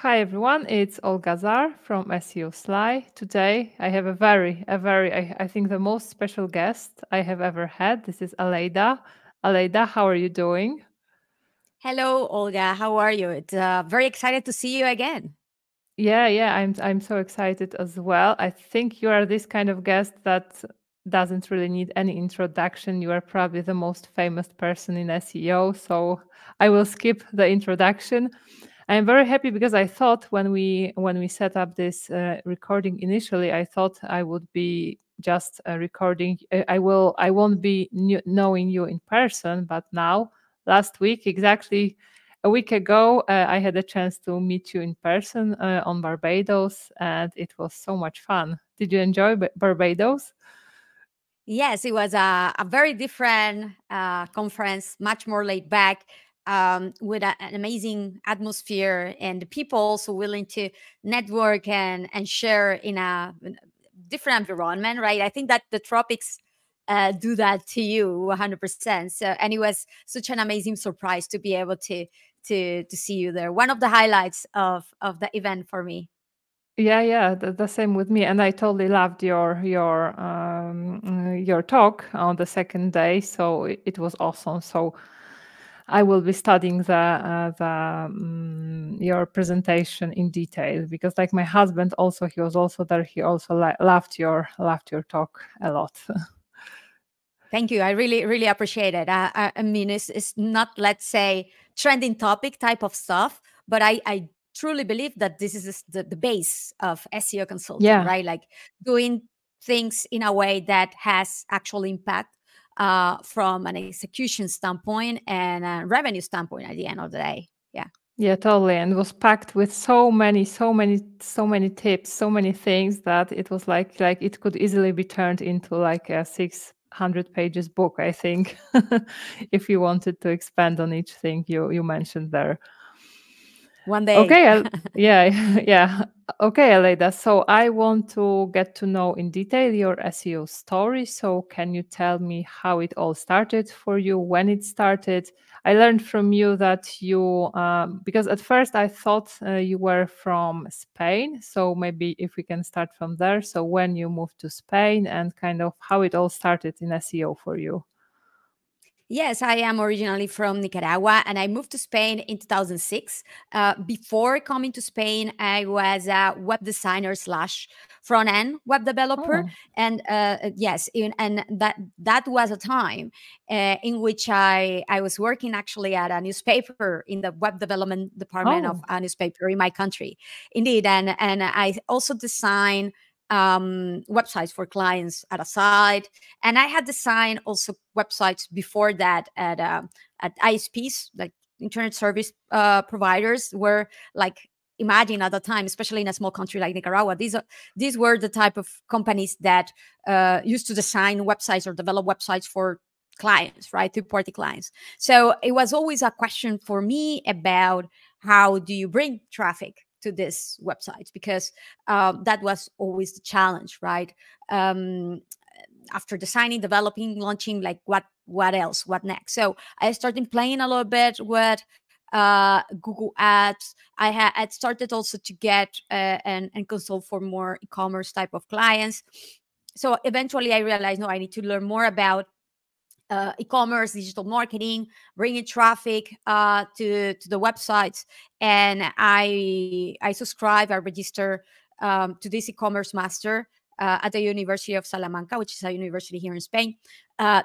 Hi everyone, it's Olga Zarr from SEO Sly. Today I have a very, I think the most special guest I have ever had. This is Aleyda. Aleyda, how are you doing? Hello, Olga. How are you? It's very excited to see you again. Yeah, I'm so excited as well. I think you are this kind of guest that doesn't really need any introduction. You are probably the most famous person in SEO, so I will skip the introduction. I'm very happy because I thought when we set up this recording initially, I thought I would be just recording. I won't be knowing you in person, but now last week exactly a week ago, I had a chance to meet you in person on Barbados, and it was so much fun. Did you enjoy Barbados? Yes, it was a very different conference, much more laid back, with an amazing atmosphere, and the people also willing to network and share in a different environment, right? I think that the tropics do that to you 100%. So, and it was such an amazing surprise to be able to see you there. One of the highlights of the event for me. Yeah, the same with me. And I totally loved your talk on the second day. So it was awesome. So I will be studying the your presentation in detail because, like my husband, also he was also there. He also loved your talk a lot. Thank you. I really, really appreciate it. I mean, it's not, let's say, trending topic type of stuff, but I truly believe that this is the base of SEO consulting, Yeah. right? Like doing things in a way that has actual impact from an execution standpoint and a revenue standpoint at the end of the day. Yeah. Yeah, totally. And it was packed with so many tips, so many things that it was like it could easily be turned into like a 600 pages book, I think, if you wanted to expand on each thing you mentioned there. One day. Okay, yeah, yeah. Okay, Aleyda. So I want to get to know in detail your SEO story. So can you tell me how it all started for you, when it started? I learned from you that because at first I thought you were from Spain. So maybe if we can start from there. So when you moved to Spain and kind of how it all started in SEO for you. Yes, I am originally from Nicaragua and I moved to Spain in 2006. Before coming to Spain, I was a web designer slash front end web developer. Oh, And yes, and that was a time in which I was working actually at a newspaper in the web development department of oh, a newspaper in my country. Indeed. And I also designed websites for clients at a site, and I had designed also websites before that at ISPs, like internet service providers, were like, imagine at the time, especially in a small country like Nicaragua, these were the type of companies that used to design websites or develop websites for clients, right? Third party clients. So it was always a question for me about how do you bring traffic to these websites, because that was always the challenge, right? Um, After designing, developing, launching, like what else, what next? So I started playing a little bit with Google Ads. I started also to get and consult for more e-commerce type of clients. So eventually I realized, no, I need to learn more about e-commerce, digital marketing, bringing traffic to the websites. And I subscribe, I register to this e-commerce master at the University of Salamanca, which is a university here in Spain.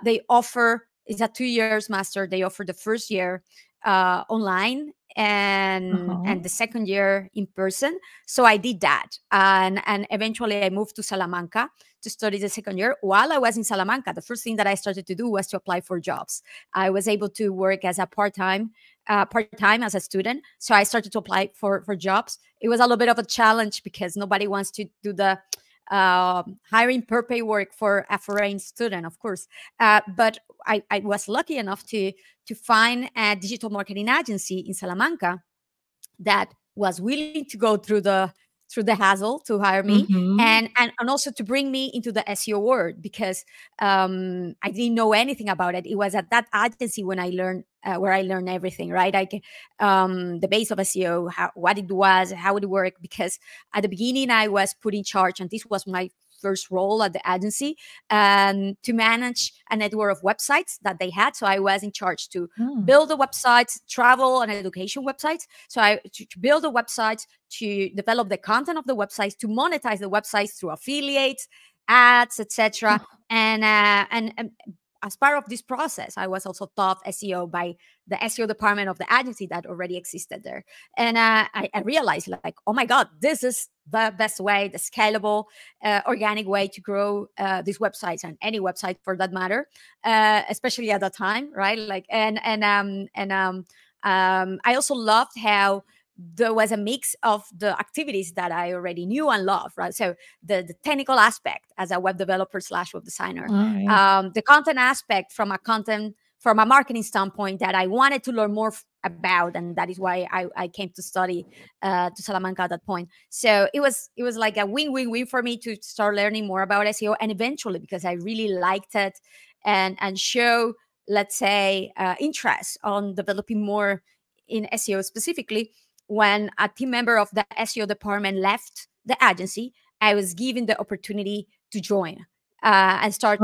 They offer, it's a 2 years master. They offer the first year online uh-huh. and the second year in person. So I did that, and eventually I moved to Salamanca to study the second year. While I was in Salamanca, the first thing that I started to do was to apply for jobs. I was able to work as a part-time as a student. So I started to apply for jobs. It was a little bit of a challenge because nobody wants to do the hiring per pay work for a foreign student, of course. But I was lucky enough to find a digital marketing agency in Salamanca that was willing to go through the hassle to hire me, Mm-hmm. and also to bring me into the SEO world, because I didn't know anything about it. It was at that agency when I learned where I learned everything, right? Like the base of SEO, what it was, how it worked. Because at the beginning I was put in charge, and this was my first role at the agency, to manage a network of websites that they had. So I was in charge to build the websites, travel and education websites. So to build the websites, to develop the content of the websites, to monetize the websites through affiliates, ads, etc. And as part of this process, I was also taught SEO by the SEO department of the agency that already existed there. And I realized, like, oh my God, this is the best way, the scalable, organic way to grow these websites, and any website for that matter, especially at that time, right? Like, I also loved how there was a mix of the activities that I already knew and loved, right? So the technical aspect as a web developer / web designer, the content aspect from a marketing standpoint that I wanted to learn more about, and that is why I came to study to Salamanca at that point. So it was like a win-win-win for me to start learning more about SEO, and eventually, because I really liked it and show, let's say, interest on developing more in SEO specifically. When a team member of the SEO department left the agency, I was given the opportunity to join and start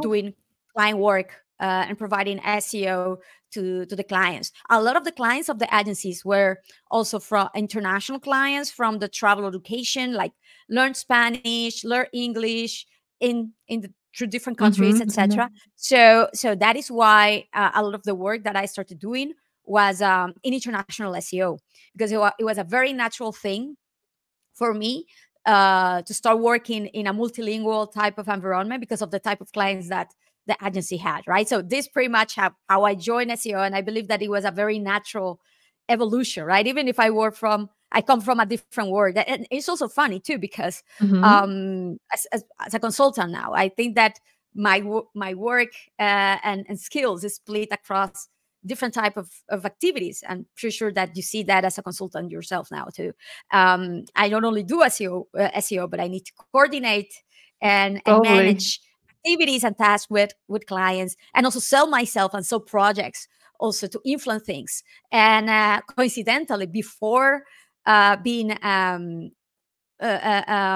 doing client work and providing SEO to the clients. A lot of the clients of the agencies were also from international clients from the travel education, like learn Spanish, learn English through different countries, etc. So that is why a lot of the work that I started doing was in international SEO, because it was a very natural thing for me to start working in a multilingual type of environment because of the type of clients that the agency had, right? So this pretty much how I joined SEO, and I believe that it was a very natural evolution, right? Even if I come from a different world. And it's also funny too, because as a consultant now, I think that my work and skills is split across different type of activities. I'm pretty sure that you see that as a consultant yourself now too. I not only do SEO, but I need to coordinate and manage activities and tasks with clients, and also sell myself and sell projects, also to influence things. And coincidentally, before being a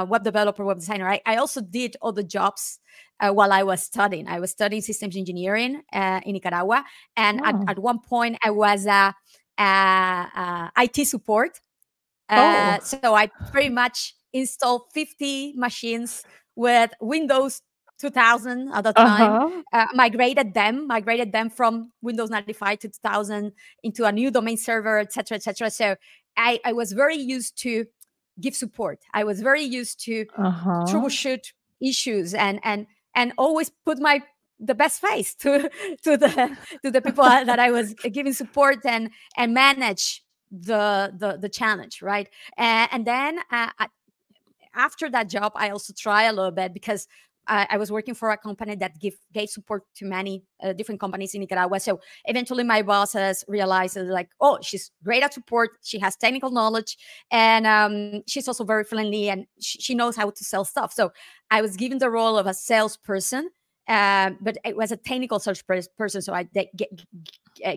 web developer, web designer, I also did other jobs while I was studying. I was studying systems engineering in Nicaragua, and at one point I was IT support. So I pretty much installed 50 machines with Windows 2000 at the time. Migrated them from Windows 95 to 2000 into a new domain server, etc., etc. So I was very used to give support. I was very used to troubleshoot issues and always put the best face to the people that I was giving support and manage the challenge, right? And then after that job, I also try a little bit, because I was working for a company that gave support to many different companies in Nicaragua. So eventually my bosses realized, like, oh, she's great at support. She has technical knowledge, and she's also very friendly, and she knows how to sell stuff. So I was given the role of a salesperson, but it was a technical sales person. So I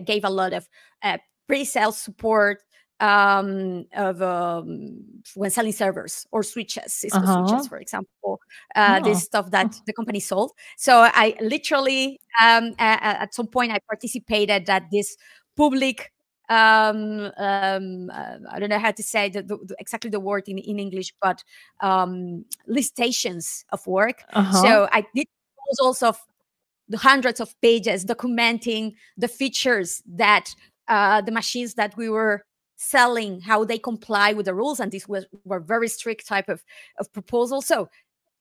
gave a lot of pre-sales support, when selling servers or switches, Cisco switches, for example, this stuff that the company sold. So I literally, at some point, I participated at this public, I don't know how to say exactly the word in English, but listations of work. So I did proposals of the hundreds of pages documenting the features that the machines that we were selling, how they comply with the rules, and these were very strict type of proposals. So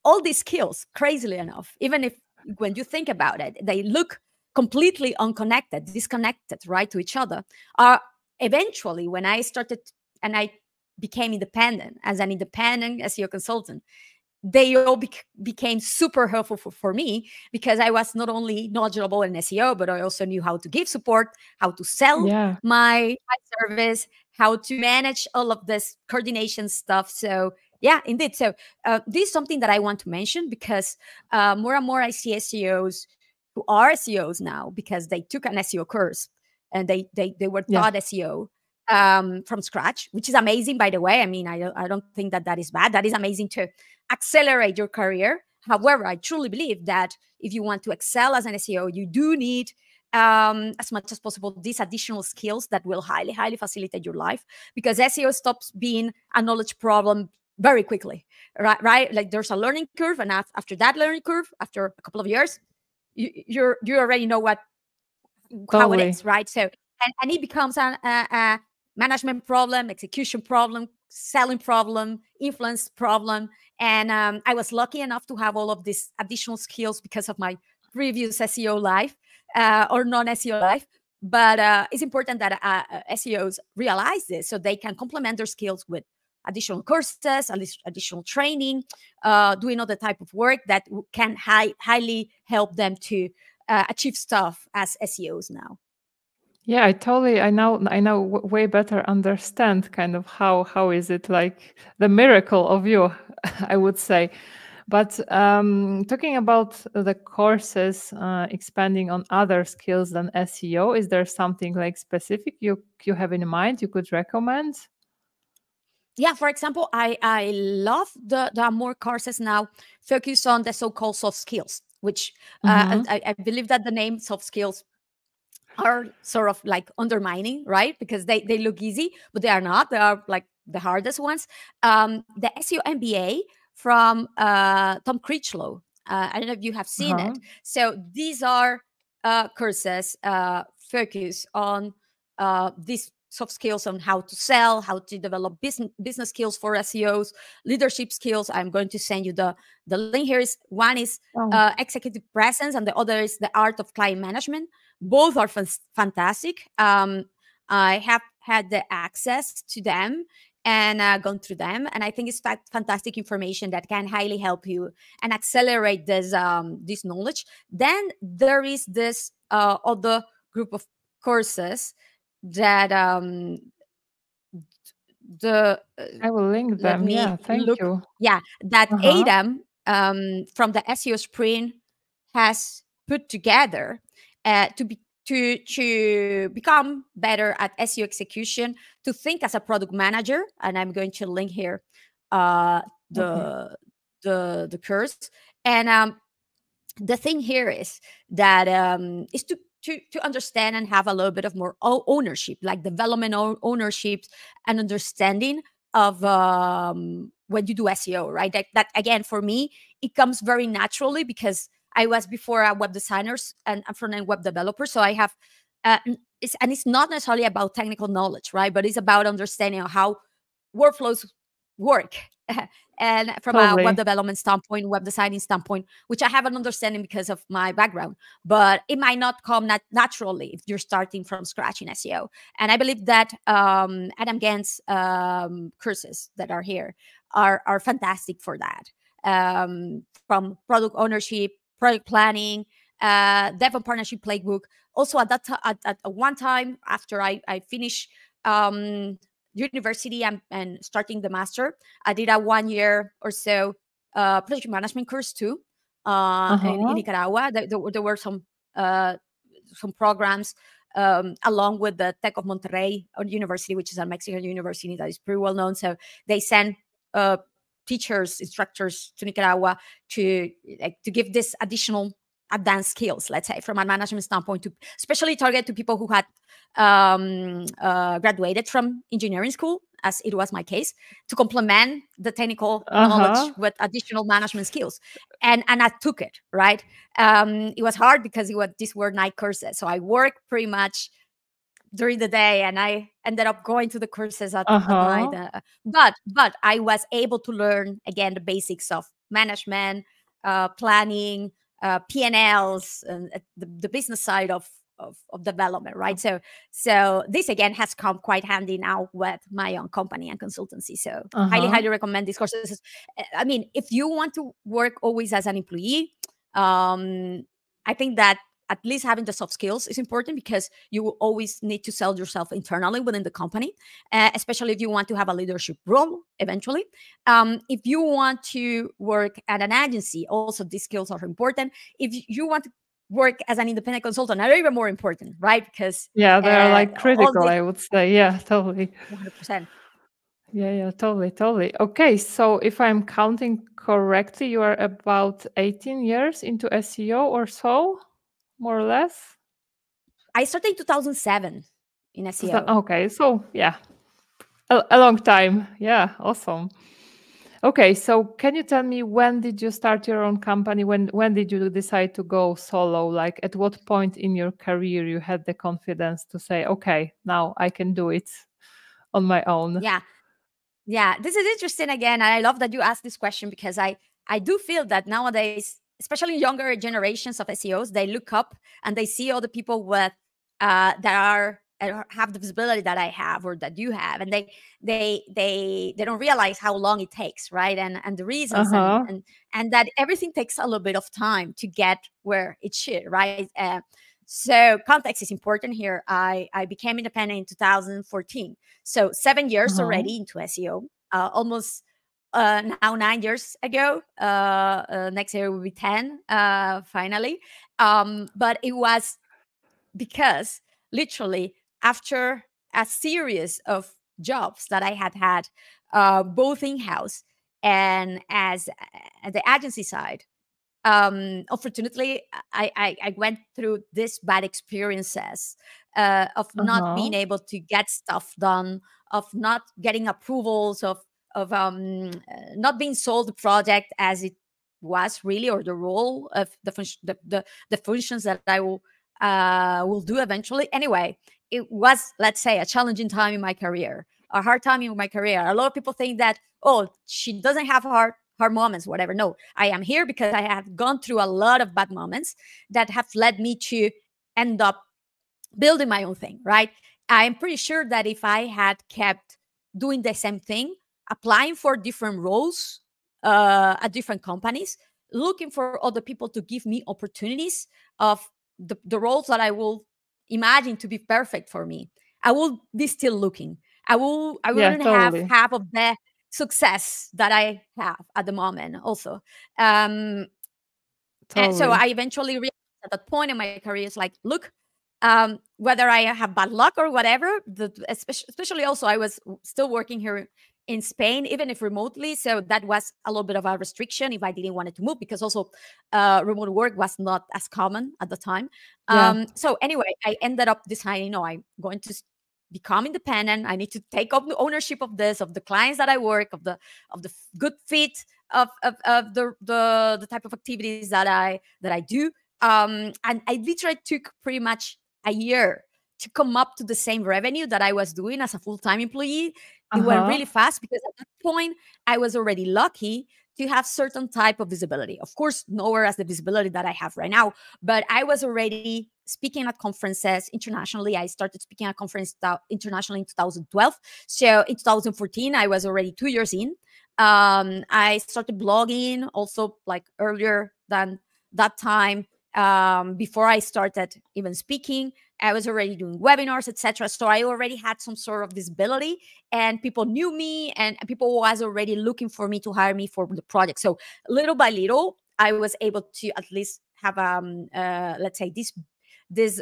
all these skills, crazily enough, even if when you think about it, they look completely unconnected, disconnected, right, to each other, are eventually, when I started and I became independent as an independent SEO consultant, they all became super helpful for me, because I was not only knowledgeable in SEO, but I also knew how to give support, how to sell my service, how to manage all of this coordination stuff. So Yeah, indeed. So this is something that I want to mention because more and more I see SEOs who are SEOs now because they took an SEO course and they were taught SEO from scratch, which is amazing, by the way. I mean, I don't think that that is bad. That is amazing to accelerate your career. However, I truly believe that if you want to excel as an SEO, you do need as much as possible these additional skills that will highly facilitate your life, because SEO stops being a knowledge problem very quickly, right? Like there's a learning curve, and after that learning curve, after a couple of years, you already know how it is, right? So and it becomes a management problem, execution problem, selling problem, influence problem. And I was lucky enough to have all of these additional skills because of my previous SEO life or non-SEO life. But it's important that SEOs realize this so they can complement their skills with additional courses, additional training, doing other type of work that can highly help them to achieve stuff as SEOs now. Yeah, I now way better understand kind of how is it like the miracle of you, I would say. But talking about the courses, expanding on other skills than SEO, is there something like specific you have in mind you could recommend? Yeah, for example, I love the more courses now focus on the so-called soft skills, which I believe that the name soft skills are sort of like undermining, right? Because they look easy, but they are not. They are like the hardest ones. The SEO MBA from Tom Critchlow. I don't know if you have seen it. So these are courses focus on these soft skills on how to sell, how to develop business skills for SEOs, leadership skills. I'm going to send you the link here. Is one is executive presence, and the other is the art of client management. Both are fantastic. I have had the access to them and gone through them, and I think it's fantastic information that can highly help you and accelerate this this knowledge. Then there is this other group of courses that I will link them. Yeah, thank you. Yeah, that Adam from the SEO Sprint has put together to become better at SEO execution, to think as a product manager. And I'm going to link here the course. And the thing here is that is to understand and have a little bit of more ownership, like development ownership and understanding of when you do SEO, right? That again, for me, it comes very naturally because I was before a web designer and a front-end web developer. So I have, it's not necessarily about technical knowledge, right? But it's about understanding how workflows work. And from a web development standpoint, web designing standpoint, which I have an understanding because of my background, but it might not come naturally if you're starting from scratch in SEO. And I believe that Adam Gant's courses that are here are fantastic for that. From product ownership, product planning, dev and partnership playbook. Also at one time after I finished university and starting the master, I did a 1 year or so project management course too in Nicaragua. There were some programs along with the Tech of Monterrey University, which is a Mexican university that is pretty well known. So they send teachers, instructors to Nicaragua to give this additional advanced skills, let's say, from a management standpoint, to especially target to people who had graduated from engineering school, as it was my case, to complement the technical knowledge with additional management skills. And I took it, right? It was hard because these were night courses. So I worked pretty much during the day, and I ended up going to the courses at night. But I was able to learn, again, the basics of management, planning, P&Ls, and the business side of development, right? So this again has come quite handy now with my own company and consultancy. So highly recommend these courses. I mean, if you want to work always as an employee, I think that at least having the soft skills is important, because you will always need to sell yourself internally within the company, especially if you want to have a leadership role eventually. If you want to work at an agency, also these skills are important. If you want to work as an independent consultant, are even more important, right? Because Yeah, they are like all critical, this I would say. Yeah, totally. 100%. Yeah, totally, totally. Okay, so if I'm counting correctly, you are about 18 years into SEO or so, more or less. I started in 2007 in SEO. Okay, so yeah, a long time. Yeah, awesome. Okay, so can you tell me, when did you start your own company? When did you decide to go solo? Like, at what point in your career you had the confidence to say, okay, now I can do it on my own? Yeah, this is interesting again. And I love that you asked this question, because I do feel that nowadays, especially younger generations of SEOs, they look up and they see all the people with that have the visibility that I have or that you have, and they don't realize how long it takes, right? And the reasons, Uh-huh. and that everything takes a little bit of time to get where it should, right? So context is important here. I became independent in 2014. So 7 years Uh-huh. already into SEO, almost now 9 years ago. Next year will be 10, finally. But it was because literally after a series of jobs that I had, both in-house and as the agency side, unfortunately, I went through these bad experiences of not being Uh-huh. able to get stuff done, of not getting approvals, of not being sold the project as it was really, or the role of the functions that I will do eventually. Anyway, it was, let's say, a challenging time in my career, a hard time in my career. A lot of people think that, oh, she doesn't have hard moments, whatever. No, I am here because I have gone through a lot of bad moments that have led me to end up building my own thing, right? I'm pretty sure that if I had kept doing the same thing, applying for different roles at different companies, looking for other people to give me opportunities of the roles that I will imagine to be perfect for me, I will be still looking. I Yeah, wouldn't have totally. half of the success that I have at the moment also. Um, and so Totally. I eventually realized at that point in my career, it's like, look, whether I have bad luck or whatever, especially also I was still working here in Spain, even if remotely. So that was a little bit of a restriction if I didn't want to move, because also remote work was not as common at the time. Yeah. So anyway, I ended up deciding, no, I'm going to become independent. I need to take up the ownership of this, of the clients that I work, of the good fit of the type of activities that I do. And I literally took pretty much a year to come up to the same revenue that I was doing as a full-time employee. It went Uh-huh. really fast because at that point I was already lucky to have certain type of visibility. Of course, nowhere as the visibility that I have right now, but I was already speaking at conferences internationally. I started speaking at conference internationally in 2012. So in 2014, I was already 2 years in. I started blogging also like earlier than that time. Before I started even speaking, I was already doing webinars, etc. So I already had some sort of visibility, and people knew me, and people was already looking for me to hire me for the project. So little by little, I was able to at least have let's say this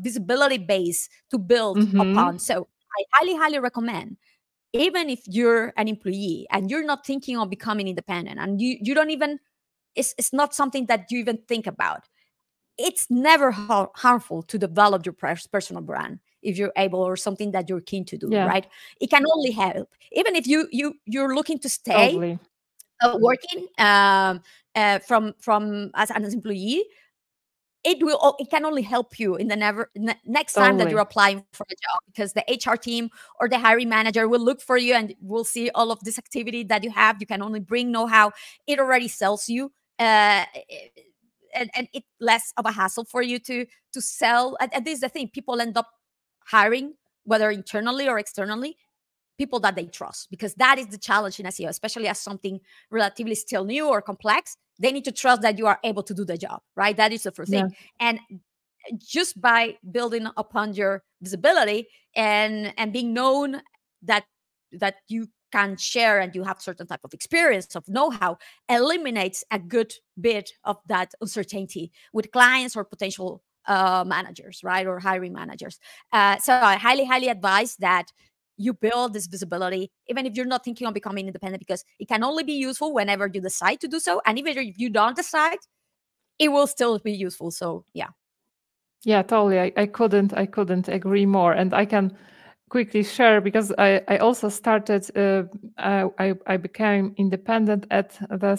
visibility base to build Mm-hmm. upon. So I highly recommend, even if you're an employee and you're not thinking of becoming independent, and you don't even, it's not something that you even think about, it's never harmful to develop your personal brand if you're able, or something that you're keen to do, Yeah, right? It can only help, even if you're looking to stay totally. working from as an employee. It can only help you in the next time that you're Totally. applying for a job, because the HR team or the hiring manager will look for you and will see all of this activity that you have. You can only bring know-how. It already sells you, and it less of a hassle for you to sell. And this is the thing, people end up hiring, whether internally or externally, people that they trust, because that is the challenge in SEO, especially as something relatively still new or complex. They need to trust that you are able to do the job, right? That is the first Yeah. thing. And just by building upon your visibility and being known that you can share and you have certain type of experience of know-how, eliminates a good bit of that uncertainty with clients or potential managers, right, or hiring managers. So I highly advise that you build this visibility, even if you're not thinking on becoming independent, because it can only be useful whenever you decide to do so. And even if you don't decide, it will still be useful. So yeah. Yeah, totally. I couldn't agree more. And I can quickly share, because I also started, I became independent at the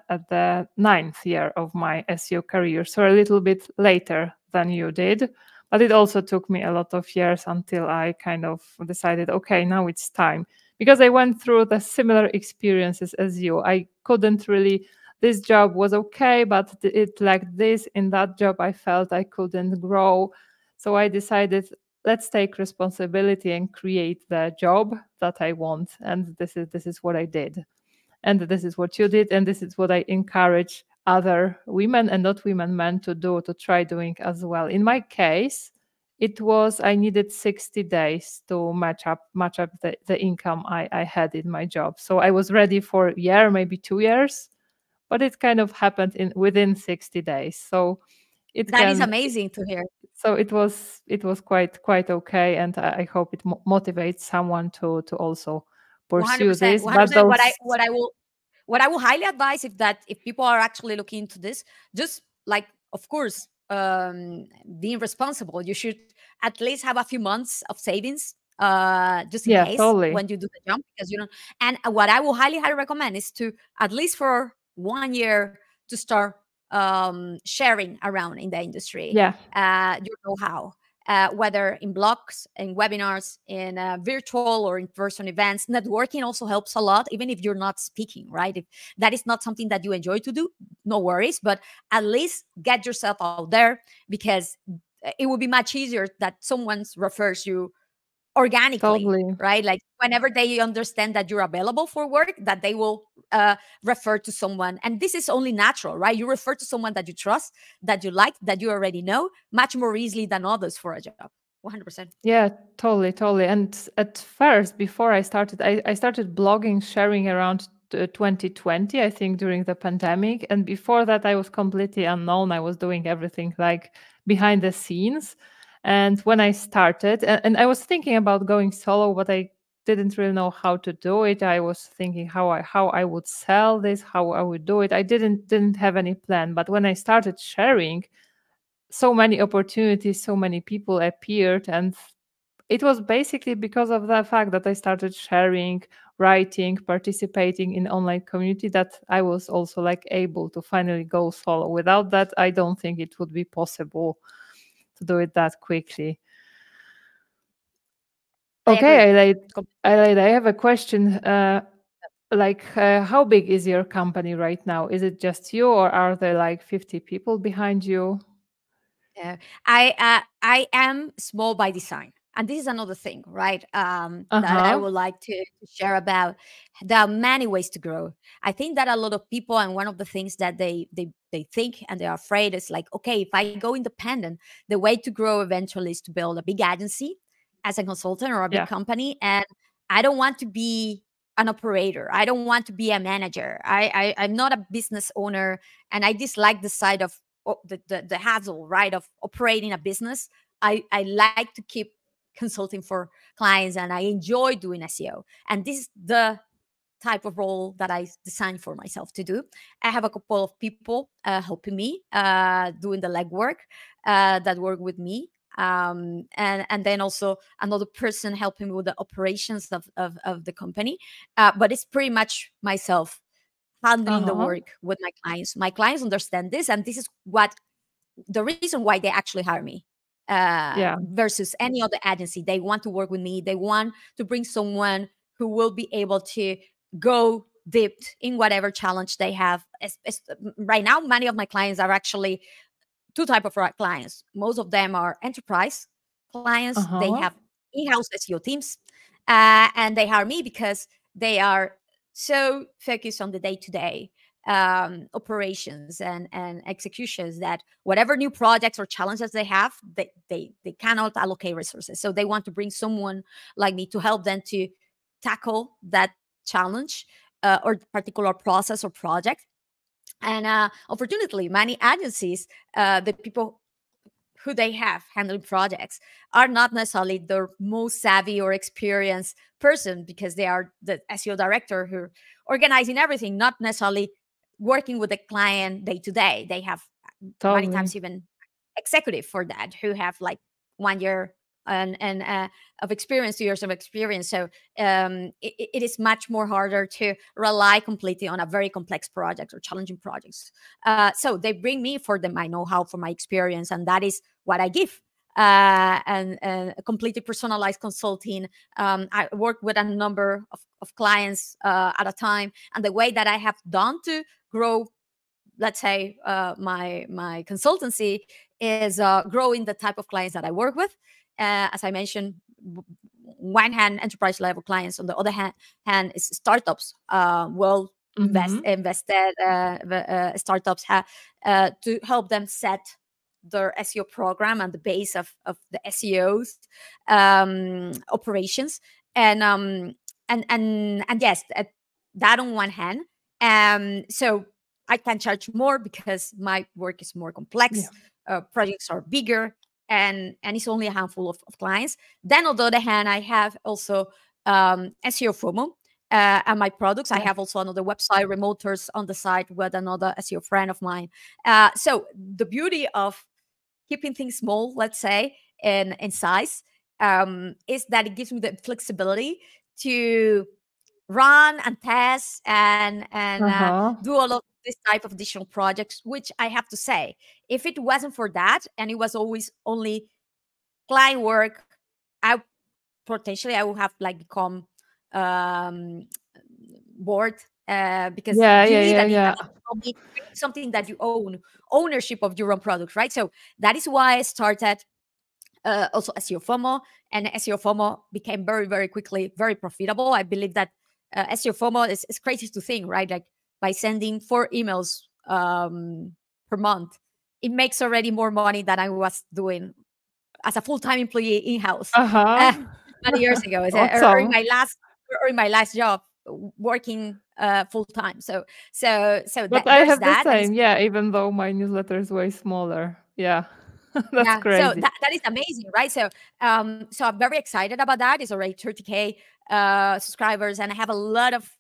at the ninth year of my SEO career. So a little bit later than you did. But it also took me a lot of years until I kind of decided, okay, now it's time. Because I went through the similar experiences as you. I couldn't really, this job was okay, but it lacked this. In that job, I felt I couldn't grow. So I decided, let's take responsibility and create the job that I want. And this is what I did. And this is what you did. And this is what I encourage other women and not women, men to do, to try doing as well. In my case, it was, I needed 60 days to match up the income I had in my job. So I was ready for a year, maybe 2 years, but it kind of happened within 60 days. So that is amazing to hear. So it was quite okay, and I hope it motivates someone to also pursue 100%, this. 100%. What I will highly advise, if people are actually looking into this, just like, of course, being responsible, you should at least have a few months of savings, just in case totally. when you do the jump, because you know. And what I will highly recommend is to, at least for 1 year, to start sharing around in the industry, your know-how. Whether in blogs, in webinars, in virtual or in-person events. Networking also helps a lot, even if you're not speaking, right? If that is not something that you enjoy to do, no worries, but at least get yourself out there, because it will be much easier that someone refers you organically, totally. Right? Like whenever they understand that you're available for work, that they will refer to someone. And this is only natural, right? You refer to someone that you trust, that you like, that you already know, much more easily than others for a job. 100%. Yeah, totally. And at first, before I started, I started blogging, sharing around 2020, I think, during the pandemic. And before that, I was completely unknown. I was doing everything like behind the scenes. And when I started, and I was thinking about going solo, but I didn't really know how to do it. I was thinking how I would sell this, how I would do it. I didn't have any plan. But when I started sharing, so many opportunities, so many people appeared, and it was basically because of the fact that I started sharing, writing, participating in online community, that I was also like able to finally go solo. Without that, I don't think it would be possible to do it that quickly. Okay, Aleyda, I have a question. How big is your company right now? Is it just you, or are there like 50 people behind you? I am small by design. And this is another thing, right? That I would like to share about. There are many ways to grow. I think that a lot of people, and one of the things that they think and they're afraid is like, okay, if I go independent, the way to grow eventually is to build a big agency as a consultant or a big company. And I don't want to be an operator. I don't want to be a manager. I'm not a business owner, and I dislike the side of the hassle, right, of operating a business. I like to keep consulting for clients, and I enjoy doing SEO. And this is the type of role that I designed for myself to do. I have a couple of people helping me, doing the legwork, that work with me. And then also another person helping me with the operations of the company. But it's pretty much myself handling the work with my clients. My clients understand this, and this is what the reason why they actually hire me, versus any other agency. They want to work with me. They want to bring someone who will be able to go deep in whatever challenge they have. Right now, many of my clients are actually two type of clients. Most of them are enterprise clients. They have in-house SEO teams, and they hire me because they are so focused on the day-to-day, operations and executions, that whatever new projects or challenges they have, they cannot allocate resources. So they want to bring someone like me to help them to tackle that challenge or particular process or project. And unfortunately, many agencies, the people who they have handling projects, are not necessarily the most savvy or experienced person, because they are the SEO director who organizing everything, not necessarily working with the client day to day. They have many times even executive for that, who have like 1 year and of experience, 2 years of experience. So it is much more harder to rely completely on a very complex project or challenging projects. So they bring me for my know-how, for my experience, and that is what I give. And completely personalized consulting. I work with a number of clients at a time, and the way that I have done to grow, let's say, my consultancy is growing the type of clients that I work with. As I mentioned, one hand enterprise level clients, on the other hand is startups, invested startups to help them set their SEO program and the base of the SEO's operations. And yes, that on one hand. So I can charge more because my work is more complex. Projects are bigger, and it's only a handful of clients. Then on the other hand, I have also SEO FOMO and my products. I have also another website, Remoters, on the side with another SEO friend of mine. So the beauty of keeping things small, let's say, in size, is that it gives me the flexibility to run and test and do all of this type of additional projects, which I have to say, if it wasn't for that and it was always only client work, I would have like become bored, because you need something that you own, ownership of your own products, right? So that is why I started also SEO FOMO, and SEO FOMO became very, very quickly very profitable. I believe that SEO FOMO is crazy to think, right? Like by sending 4 emails per month, it makes already more money than I was doing as a full-time employee in-house many years ago, or in my last job working full-time. So but I have the same, even though my newsletter is way smaller. That's crazy. So that is amazing, right? So so I'm very excited about that. It's already 30K subscribers, and I have a lot of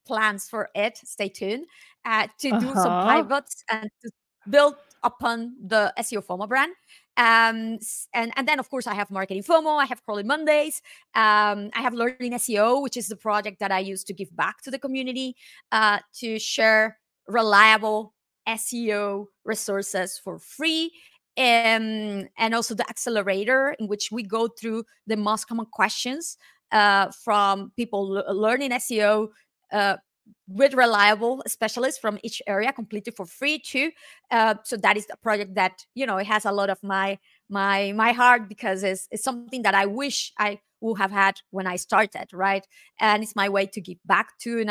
plans for it. Stay tuned to do some pivots and to build upon the SEO FOMO brand. And then of course I have marketing FOMO, I have Crawling Mondays, I have Learning SEO, which is the project that I use to give back to the community, to share reliable SEO resources for free. And also the accelerator, in which we go through the most common questions from people learning SEO with reliable specialists from each area, completely for free too. So that is the project that, it has a lot of my heart, because it's something that I wish I would have had when I started, right? And it's my way to give back to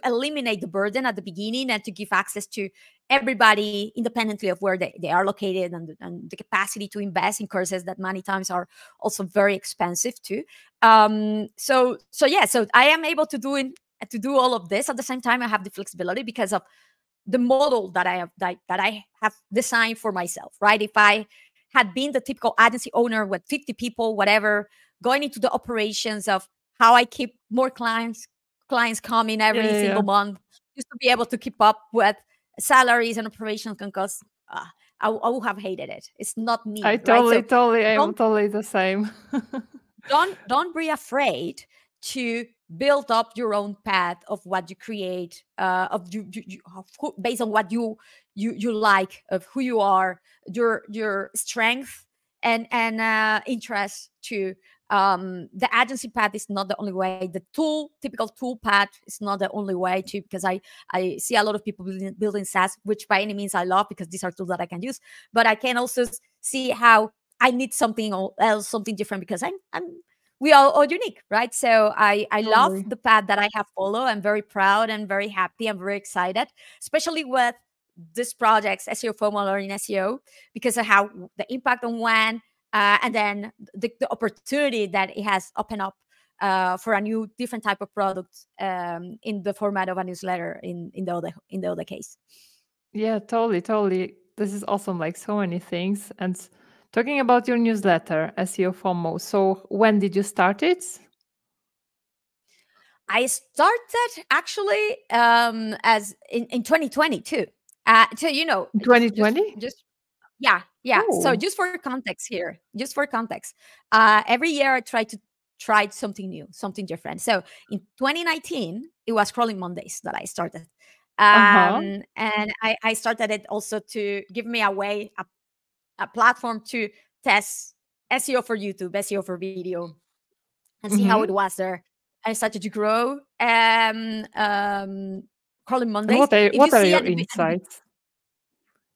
eliminate the burden at the beginning, and to give access to everybody independently of where they are located, and the capacity to invest in courses that many times are also very expensive too. So I am able to do all of this at the same time. I have the flexibility because of the model that I have designed for myself, right? If I had been the typical agency owner with 50 people, whatever, going into the operations of how I keep more clients coming every single month, just to be able to keep up with salaries and operations can cost, I would have hated it. It's not me. I am totally the same. don't be afraid to build up your own path of what you create, based on what you like, of who you are, your strength and interest to. The agency path is not the only way. The typical tool path is not the only way too, because I see a lot of people building SaaS, which by any means I love, because these are tools that I can use. But I can also see how I need something else, something different, because I'm we all unique, right? So I love Totally. the path that I have followed. I'm very proud and very happy. I'm very excited, especially with this project's SEO FOMO learning SEO, because of how the impact on when, and then the opportunity that it has opened up for a new different type of product in the format of a newsletter in the other case. Yeah, totally, totally. This is awesome, like so many things. And talking about your newsletter, SEO FOMO. So when did you start it? I started actually as in 2020 too. So In 2020? just yeah, yeah. So Oh, just for context here, just for context, every year I try something new, something different. So in 2019, it was Crawling Mondays that I started, uh-huh. and I started it also to give me a platform to test SEO for YouTube, SEO for video, and see how Mm-hmm. it was there. I started to grow. Crawling And Mondays. If you what are see your at the insights?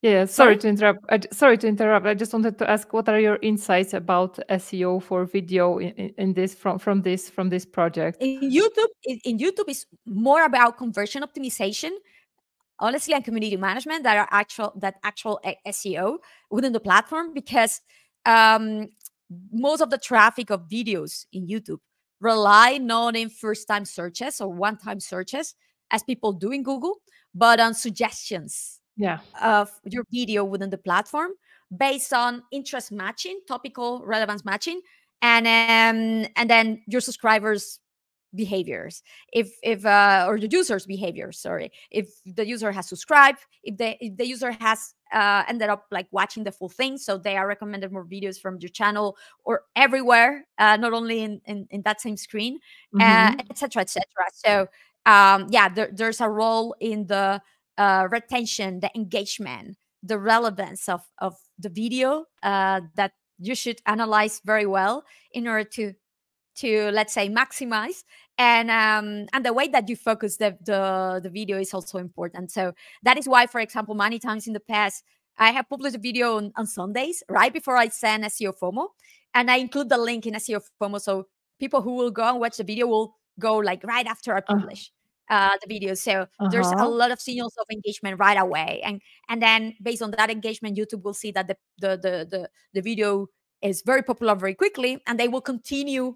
Yeah, sorry sorry. to interrupt. Sorry to interrupt. I just wanted to ask, what are your insights about SEO for video in this from this project? In YouTube is more about conversion optimization, honestly, and community management that actual SEO within the platform, because um, most of the traffic of videos in YouTube rely not in first time searches or one time searches as people do in Google, but on suggestions Yeah. of your video within the platform based on interest matching, topical relevance matching, and then your subscribers behaviors, if or the user's behavior, sorry, if the user has subscribed, if the user has ended up like watching the full thing, so they are recommended more videos from your channel or everywhere, not only in that same screen, Mm-hmm. etc, etc. So yeah, there's a role in the retention, the engagement, the relevance of the video that you should analyze very well in order to let's say maximize, and the way that you focus the video is also important. So that is why, for example, many times in the past I have published a video on Sundays right before I send SEO FOMO, and I include the link in SEO FOMO, so people who will go and watch the video will go like right after I Uh, publish the video. So there's a uh-huh. lot of signals of engagement right away, and then based on that engagement, YouTube will see that the video is very popular very quickly, and they will continue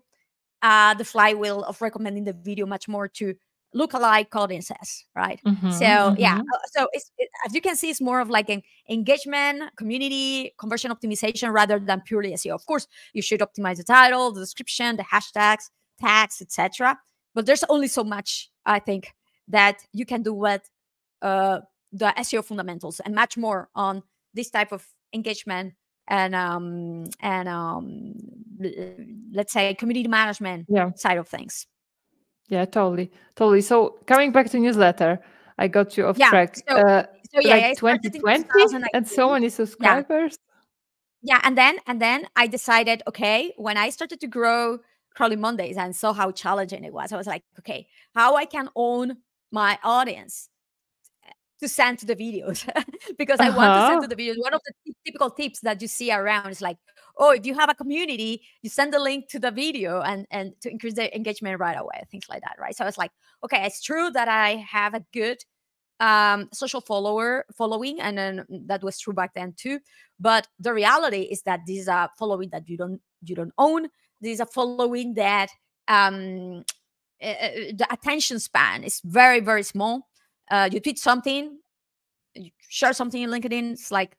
the flywheel of recommending the video much more to lookalike audiences, right? Mm-hmm. So yeah, Mm-hmm. as you can see, it's more of like an engagement, community, conversion optimization rather than purely SEO. Of course, you should optimize the title, the description, the hashtags, tags, etc. But there's only so much, I think, that you can do with uh, the SEO fundamentals, and much more on this type of engagement and let's say community management Yeah. side of things. Yeah, totally. Totally. So coming back to newsletter, I got you off Yeah. track. So yeah, I Like started in 2020 and so 2019. many Yeah. subscribers. Yeah. And then I decided, okay, when I started to grow Crawling Mondays and saw how challenging it was, I was like, okay, how I can own my audience to send to the videos because I want to send Uh-huh. to the videos. One of the typical tips that you see around is like, oh, if you have a community, you send the link to the video and to increase the engagement right away, things like that, right? So it's like, okay, it's true that I have a good social following, and then that was true back then too. But the reality is that this is a following that you don't own. This is a following that um, the attention span is very very small. You tweet something, you share something in LinkedIn, it's like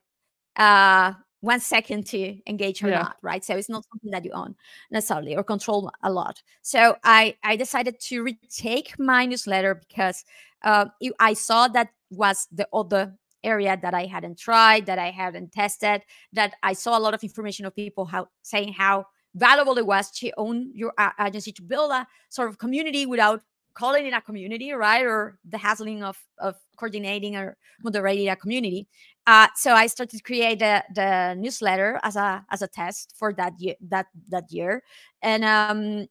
uh 1 second to engage or Yeah. not, right? So it's not something that you own necessarily or control a lot. So I decided to retake my newsletter because I saw that was the other area that I hadn't tried, that I hadn't tested, that I saw a lot of information of people saying how valuable it was to own your agency, to build a sort of community without calling it a community, right? Or the hassling of coordinating or moderating a community. So I started to create the newsletter as a test for that year, and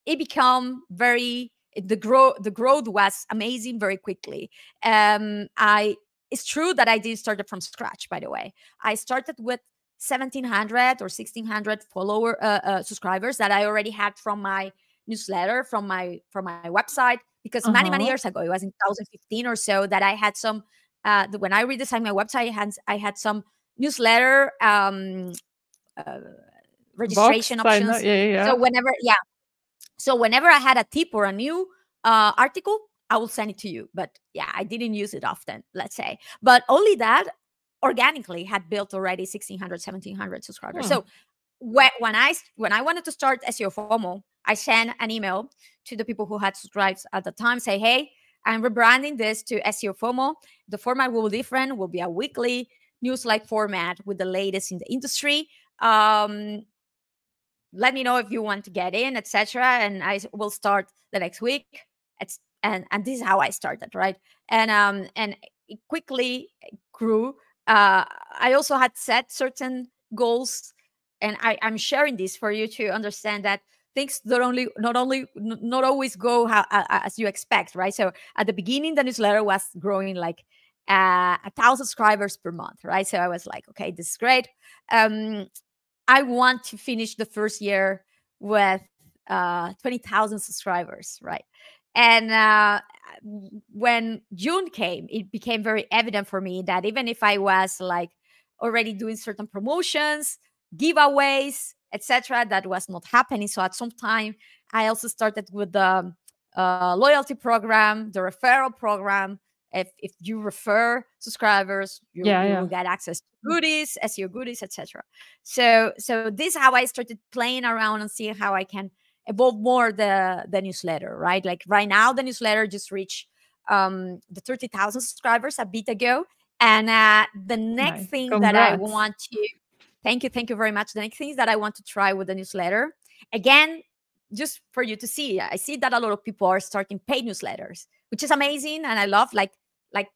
it became very the growth was amazing very quickly. I It's true that I didn't start it from scratch. By the way, I started with 1,700 or 1,600 follower subscribers that I already had from my newsletter, from my website, because many years ago, it was in 2015 or so, that I had some when I redesigned my website, I had some newsletter registration options. So whenever I had a tip or a new article, I will send it to you. But yeah, I didn't use it often, let's say. But only that organically had built already 1,600, 1,700 subscribers. So when I wanted to start SEO FOMO, I sent an email to the people who had subscribed at the time, say, hey, I'm rebranding this to SEO FOMO. The format will be different, will be a weekly news-like format with the latest in the industry. Let me know if you want to get in, etc. And I will start the next week. And this is how I started, right? And it quickly grew. I also had set certain goals, and I'm sharing this for you to understand that things not always go as you expect, right? So at the beginning, the newsletter was growing like 1,000 subscribers per month, right? So I was like, okay, this is great. I want to finish the first year with 20,000 subscribers, right? And when June came, it became very evident for me that even if I was like already doing certain promotions, giveaways, etc., that was not happening. So at some time, I also started with the loyalty program, the referral program. If you refer subscribers, you will get access to goodies, SEO goodies, etc. So this is how I started playing around and seeing how I can evolve more the newsletter, right? Like right now, the newsletter just reached the 30,000 subscribers a bit ago. And the next thing that I want to, thank you very much. The next thing that I want to try with the newsletter, again, just for you to see, I see that a lot of people are starting paid newsletters, which is amazing. And I love like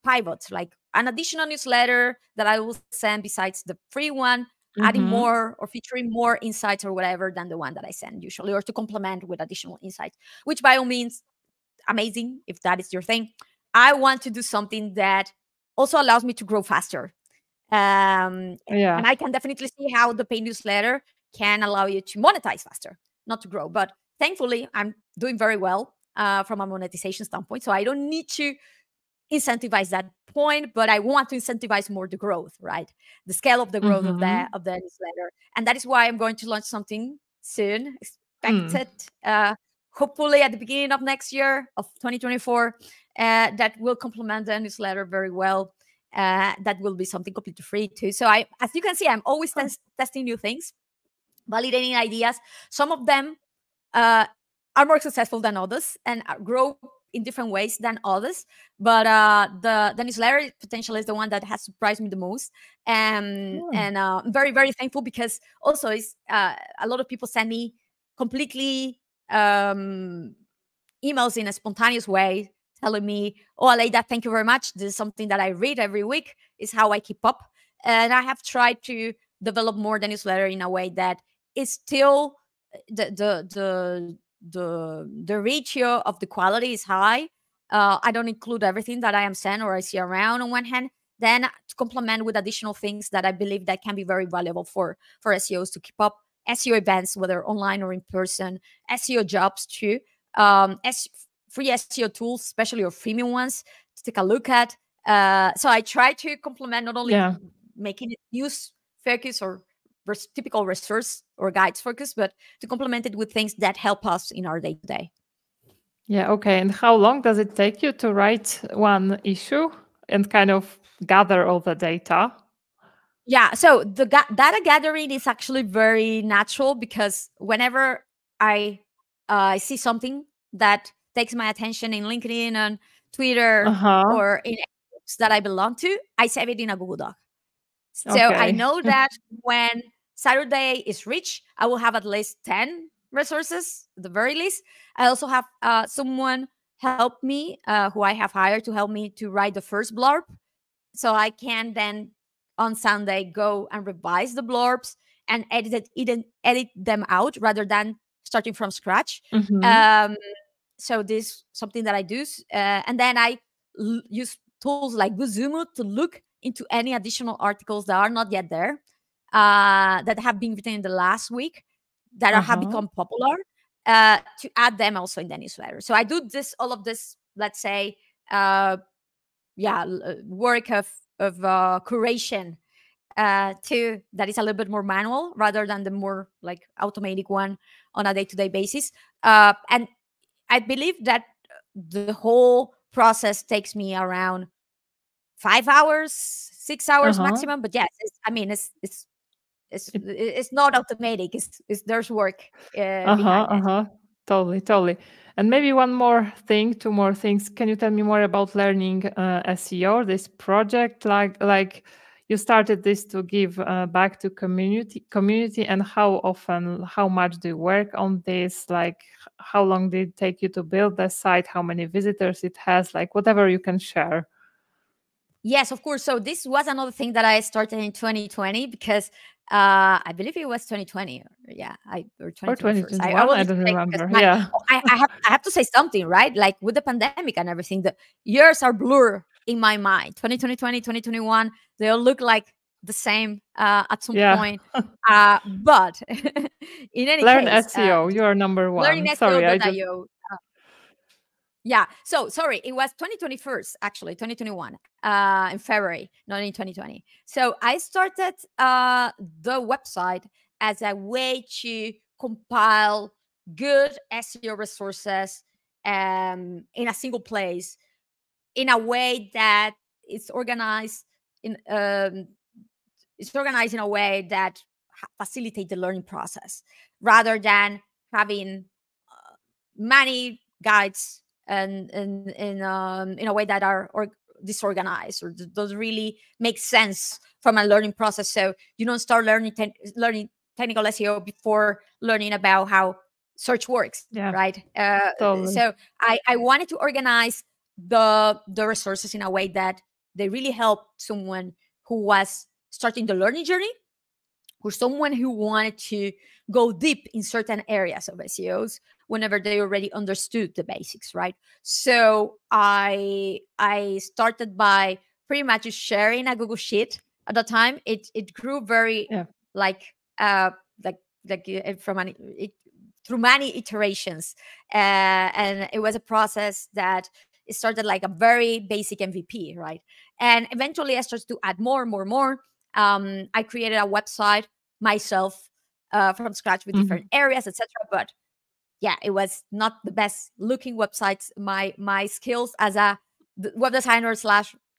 pivots, like an additional newsletter that I will send besides the free one, adding more or featuring more insights or whatever than the one that I send usually, or to complement with additional insights, which by all means, amazing if that is your thing. I want to do something that also allows me to grow faster. And I can definitely see how the paid newsletter can allow you to monetize faster, not to grow. But thankfully, I'm doing very well from a monetization standpoint. So I don't need to incentivize that point, but I want to incentivize more the growth, right? The scale of the growth of the newsletter. And that is why I'm going to launch something soon, expected, hopefully at the beginning of next year, of 2024, that will complement the newsletter very well. That will be something completely free too. So as you can see, I'm always testing new things, validating ideas. Some of them are more successful than others and grow in different ways than others, but the newsletter potential is the one that has surprised me the most, and I'm very, very thankful, because also it's a lot of people send me completely emails in a spontaneous way telling me, oh, Aleyda, thank you very much, this is something that I read every week, is how I keep up. And I have tried to develop more the newsletter in a way that is still the ratio of the quality is high. I don't include everything that I am saying or I see around on one hand, then to complement with additional things that I believe that can be very valuable for SEOs to keep up. SEO events, whether online or in person, SEO jobs too, free SEO tools, especially your freemium ones, to take a look at. So I try to complement not only making it news focus or typical resource or guides focus, but to complement it with things that help us in our day-to-day. Yeah, okay. And how long does it take you to write one issue and kind of gather all the data? Yeah, so the data gathering is actually very natural, because whenever I see something that takes my attention in LinkedIn and Twitter or in groups that I belong to, I save it in a Google Doc. So I know that when Saturday is reached, I will have at least 10 resources, at the very least. I also have someone help me, who I have hired to help me to write the first blurb. So I can then on Sunday go and revise the blurbs and edit them out rather than starting from scratch. So this is something that I do. And then I use tools like Guzumu to look into any additional articles that are not yet there. that have been written in the last week that have become popular, to add them also in the newsletter. So I do all of this, let's say, work of curation, too, that is a little bit more manual rather than the more like automatic one on a day-to-day basis. And I believe that the whole process takes me around 5 hours, 6 hours maximum. But yes, it's not automatic. There's work behind it. Totally. And maybe two more things. Can you tell me more about learning SEO, this project? Like you started this to give back to community, and how much do you work on this? Like, how long did it take you to build the site? How many visitors it has? Like, whatever you can share. Yes, of course. So this was another thing that I started in 2020 because I believe it was 2020. Or 2021. I don't remember. I have to say something, right? Like with the pandemic and everything, the years are blur in my mind. 2020, 2021, they all look like the same at some point. But in any Learn case, SEO. You are number one. Learning SEO.io. Yeah. So sorry, it was 2021, actually, 2021, in February, not in 2020. So I started the website as a way to compile good SEO resources in a single place, in a way that it's organized in a way that facilitate the learning process, rather than having many guides and in a way that are disorganized or doesn't really make sense from a learning process. So you don't start learning technical SEO before learning about how search works, right? Totally. So I wanted to organize the resources in a way that they really help someone who was starting the learning journey, or someone who wanted to go deep in certain areas of SEOs whenever they already understood the basics, right? So I started by pretty much just sharing a Google Sheet. At the time, it grew very through many iterations, and it was a process that it started like a very basic MVP, right? And eventually, I started to add more. I created a website myself from scratch with different areas, etc. But yeah, it was not the best looking websites. My skills as a web designer /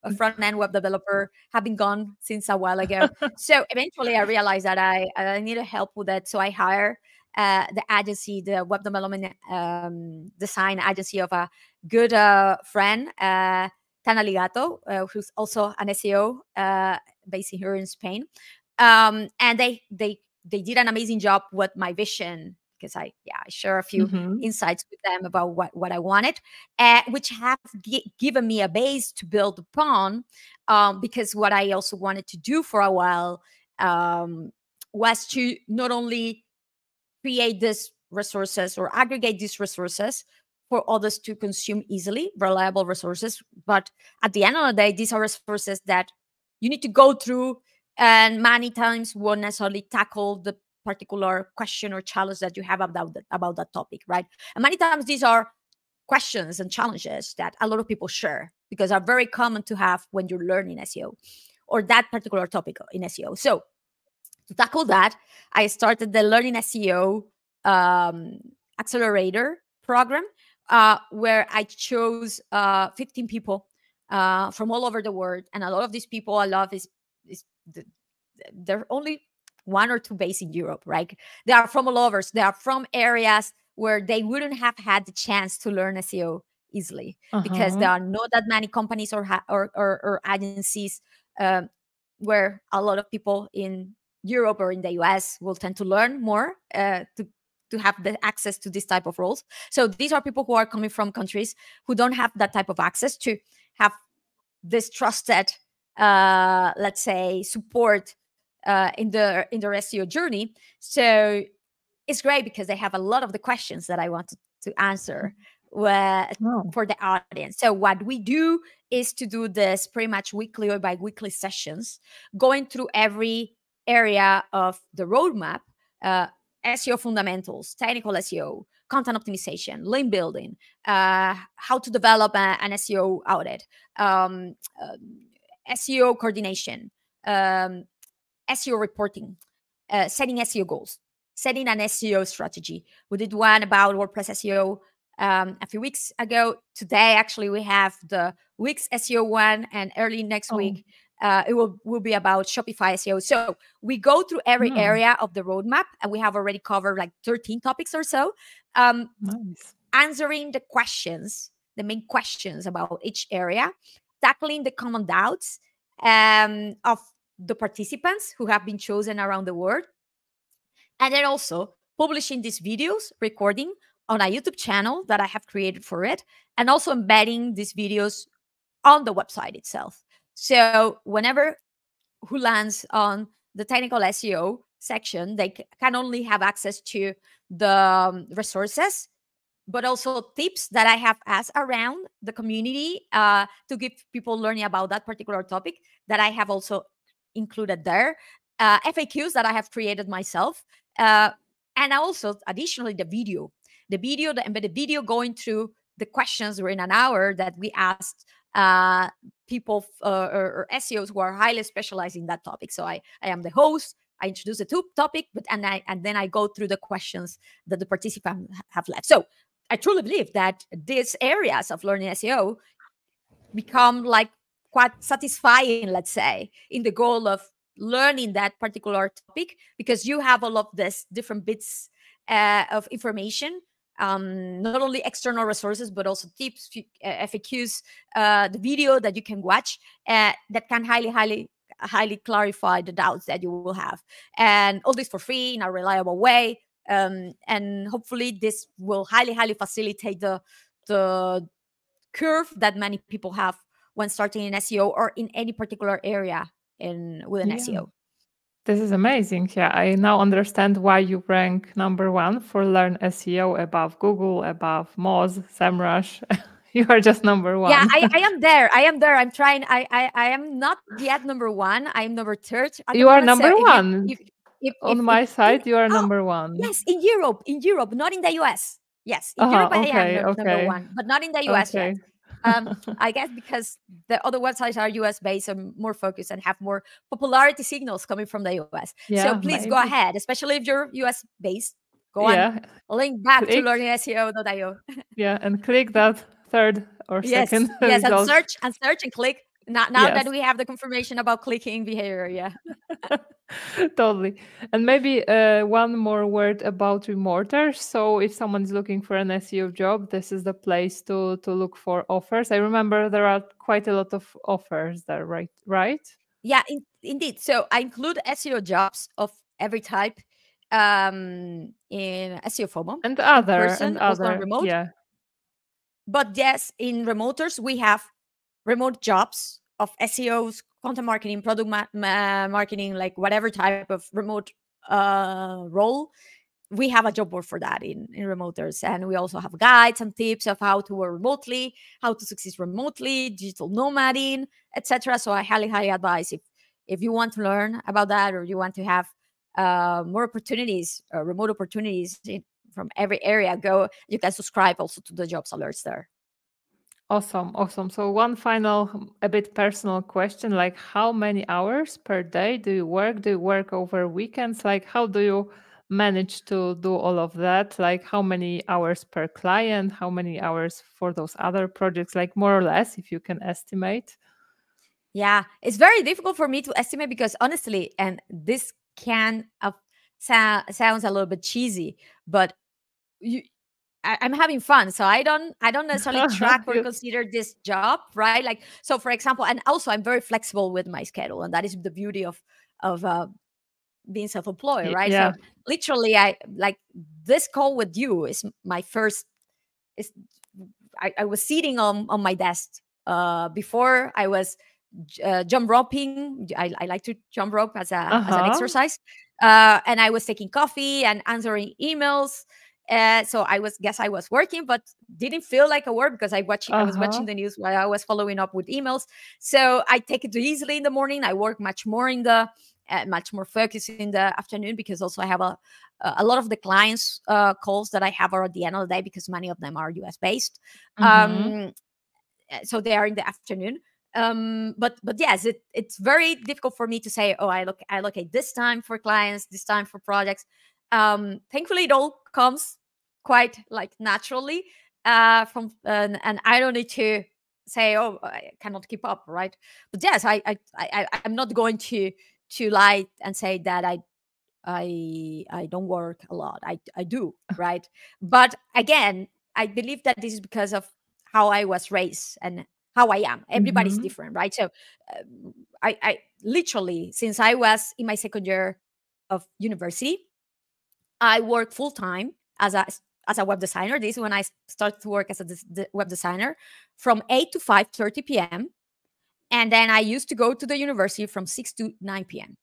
a front-end web developer have been gone since a while ago. So eventually I realized that I needed help with it. So I hired the agency, the web development design agency of a good friend, Tana Ligato, who's also an SEO based here in Spain. And they did an amazing job with my vision, because I share a few insights with them about what I wanted, which have given me a base to build upon, because what I also wanted to do for a while was to not only create these resources or aggregate these resources for others to consume easily, reliable resources, but at the end of the day, these are resources that you need to go through, and many times won't necessarily tackle the particular question or challenge that you have about that topic, right? And many times these are questions and challenges that a lot of people share, because are very common to have when you're learning SEO or that particular topic in SEO. So to tackle that, I started the Learning SEO Accelerator program, where I chose 15 people from all over the world. And a lot of these people I love they're only 1 or 2 based in Europe, right? They are from all over. They are from areas where they wouldn't have had the chance to learn SEO easily, because there are not that many companies or agencies where a lot of people in Europe or in the US will tend to learn more to have the access to this type of roles. So these are people who are coming from countries who don't have that type of access to have this trusted, let's say, support in their SEO journey. So it's great because they have a lot of the questions that I wanted to answer for the audience. So what we do is to do this pretty much weekly or bi-weekly sessions, going through every area of the roadmap, SEO fundamentals, technical SEO, content optimization, link building, how to develop an SEO audit, SEO coordination, SEO reporting, setting SEO goals, setting an SEO strategy. We did one about WordPress SEO a few weeks ago. Today, actually, we have the Wix SEO one, and early next week, it will be about Shopify SEO. So we go through every area of the roadmap, and we have already covered like 13 topics or so, answering the questions, the main questions about each area, tackling the common doubts of the participants who have been chosen around the world, and then also publishing these videos, recording on a YouTube channel that I have created for it, and also embedding these videos on the website itself. So whenever who lands on the technical SEO section, they can only have access to the resources, but also tips that I have asked around the community to give people learning about that particular topic that I have also included there, FAQs that I have created myself, and also additionally the embedded video going through the questions during an hour that we asked people or SEOs who are highly specialized in that topic. So I am the host. I introduce the topic, and then I go through the questions that the participants have left. So I truly believe that these areas of learning SEO become like quite satisfying, let's say, in the goal of learning that particular topic, because you have all of these different bits of information, not only external resources, but also tips, FAQs, the video that you can watch that can highly clarify the doubts that you will have, and all this for free in a reliable way. And hopefully this will highly facilitate the curve that many people have when starting in SEO or in any particular area within SEO. This is amazing. Yeah, I now understand why you rank #1 for Learn SEO above Google, above Moz, SEMrush. You are just #1. Yeah, I am there. I'm trying. I am not yet #1. I'm number 3rd. You are #1. On my side, you are #1. Yes, in Europe, not in the US. Yes, in Europe I am #1, but not in the US yet. I guess because the other websites are US based and more focused and have more popularity signals coming from the US. So please go ahead, especially if you're US based. Go on, link back to learningseo.io. Yeah, and click that 3rd or 2nd. Yes, and search and click. Now that we have the confirmation about clicking behavior, yeah. Totally. And maybe one more word about remoters. So if someone is looking for an SEO job, this is the place to look for offers. I remember there are quite a lot of offers there, right? Yeah, indeed. So I include SEO jobs of every type in SEO FOMO. And other, remote. yeah. But yes, in remoters, we have remote jobs of SEOs, content marketing, product marketing, like whatever type of remote role. We have a job board for that in remoters. And we also have guides and tips of how to work remotely, how to succeed remotely, digital nomading, etc. So I highly advise if you want to learn about that, or you want to have more opportunities, remote opportunities from every area, you can subscribe also to the jobs alerts there. Awesome. So one final, a bit personal question, like how many hours per day do you work? Do you work over weekends? Like how do you manage to do all of that? Like how many hours per client? How many hours for those other projects? Like more or less, if you can estimate. Yeah, it's very difficult for me to estimate because honestly, and this can sounds a little bit cheesy, but I'm having fun, so I don't necessarily track or consider this job, right? Like, so for example, and also I'm very flexible with my schedule, and that is the beauty of being self-employed, right? Yeah. So literally, I like this call with you is my first. I was sitting on my desk before I was jump roping. I like to jump rope as an exercise, and I was taking coffee and answering emails. So I was working, but didn't feel like a work because I was watching the news while I was following up with emails. So I take it easily in the morning. I work much more in the much more focused in the afternoon, because also I have a lot of the clients calls that I have are at the end of the day, because many of them are US based. So they are in the afternoon. But yes, it's very difficult for me to say, oh, I allocate this time for clients, this time for projects. Thankfully, it all comes quite like naturally from, and I don't need to say, oh, I cannot keep up, right? But yes, I'm not going to lie and say that I don't work a lot. I do, right? But again, I believe that this is because of how I was raised and how I am. Everybody's different, right? So I literally, since I was in my second year of university, I work full time as a web designer. This is when I started to work as a web designer, from 8 to 5:30 p.m. And then I used to go to the university from 6 to 9 p.m.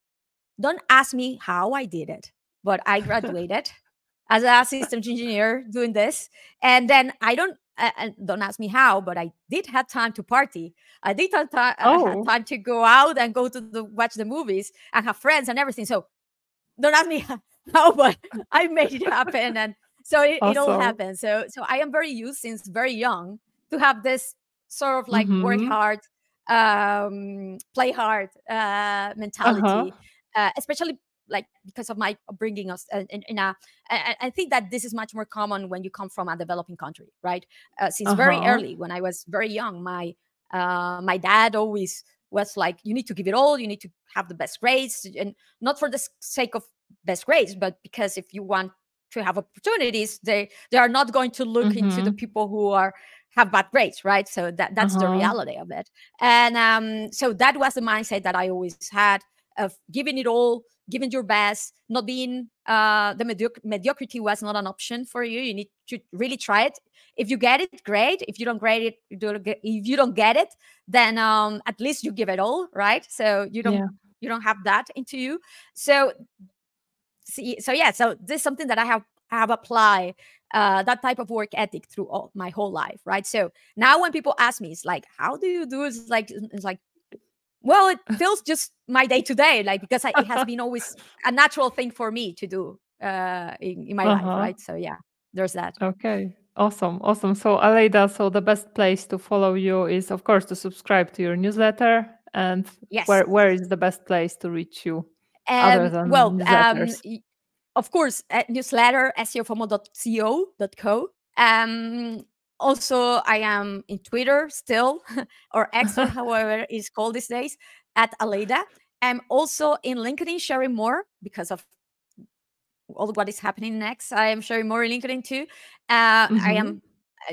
Don't ask me how I did it, but I graduated as a systems engineer doing this. And then don't ask me how, but I did have time to party. I did have had time to go out and go to watch the movies and have friends and everything. So don't ask me how, but I made it happen. And so it all happened. So I am very used since very young to have this sort of like work hard, play hard mentality, especially like because of my upbringing. I think that this is much more common when you come from a developing country, right? Since very early, when I was very young, my dad always was like, you need to give it all, you need to have the best grades, and not for the sake of best grades, but because if you want to have opportunities, they are not going to look into the people who have bad grades, right? So that's the reality of it. And so that was the mindset that I always had, of giving it all, giving your best, not being the mediocrity was not an option for you. You need to really try it. If you get it, great. If you don't get it, if you don't get it, then at least you give it all, right? So you don't have that into you. So so this is something that I have applied that type of work ethic through my whole life, right? So now when people ask me, it's like, how do you do it? It's like, well, it feels just my day to day, like, because it has been always a natural thing for me to do in my life, right? So yeah, there's that. Okay, awesome. So Aleyda, so the best place to follow you is, of course, to subscribe to your newsletter. And yes, where is the best place to reach you other than newsletters? Of course, newsletter, seofomo.co.co. Also, I am in Twitter still, or X, or however it's called these days, at Aleyda. I'm also in LinkedIn, sharing more because of all what is happening next. I am sharing more in LinkedIn too.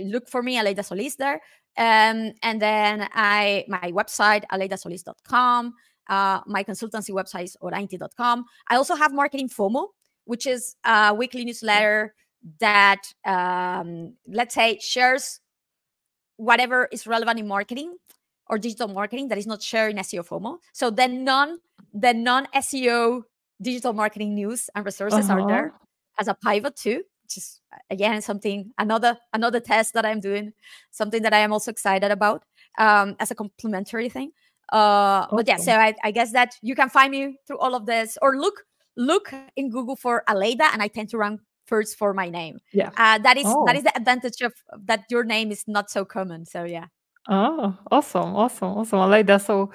Look for me, Aleyda Solis there. And then my website, aleydasolis.com. My consultancy website is orainti.com. I also have Marketing FOMO, which is a weekly newsletter that, let's say, shares whatever is relevant in marketing or digital marketing that is not shared in SEO FOMO. So the non-SEO digital marketing news and resources are there as a pivot too, which is, again, something, another test that I'm doing, something that I am also excited about as a complementary thing. But yeah, so I guess that you can find me through all of this, or look in Google for Aleyda, and I tend to rank first for my name. Yeah, that is the advantage of that your name is not so common. So yeah. Oh, awesome, Aleyda. So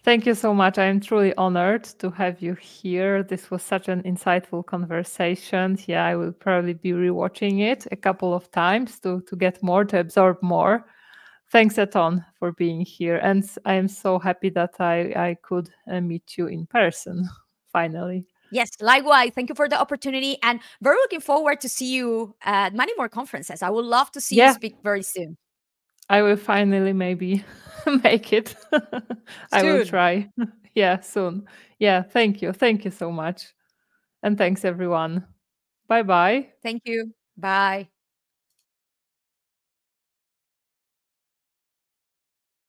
thank you so much. I am truly honored to have you here. This was such an insightful conversation. Yeah, I will probably be rewatching it a couple of times to get more, to absorb more. Thanks a ton for being here. And I am so happy that I could meet you in person, finally. Yes, likewise. Thank you for the opportunity, and very looking forward to see you at many more conferences. I would love to see you speak very soon. I will finally maybe make it. I will try. Yeah, soon. Yeah, thank you. Thank you so much. And thanks, everyone. Bye-bye. Thank you. Bye.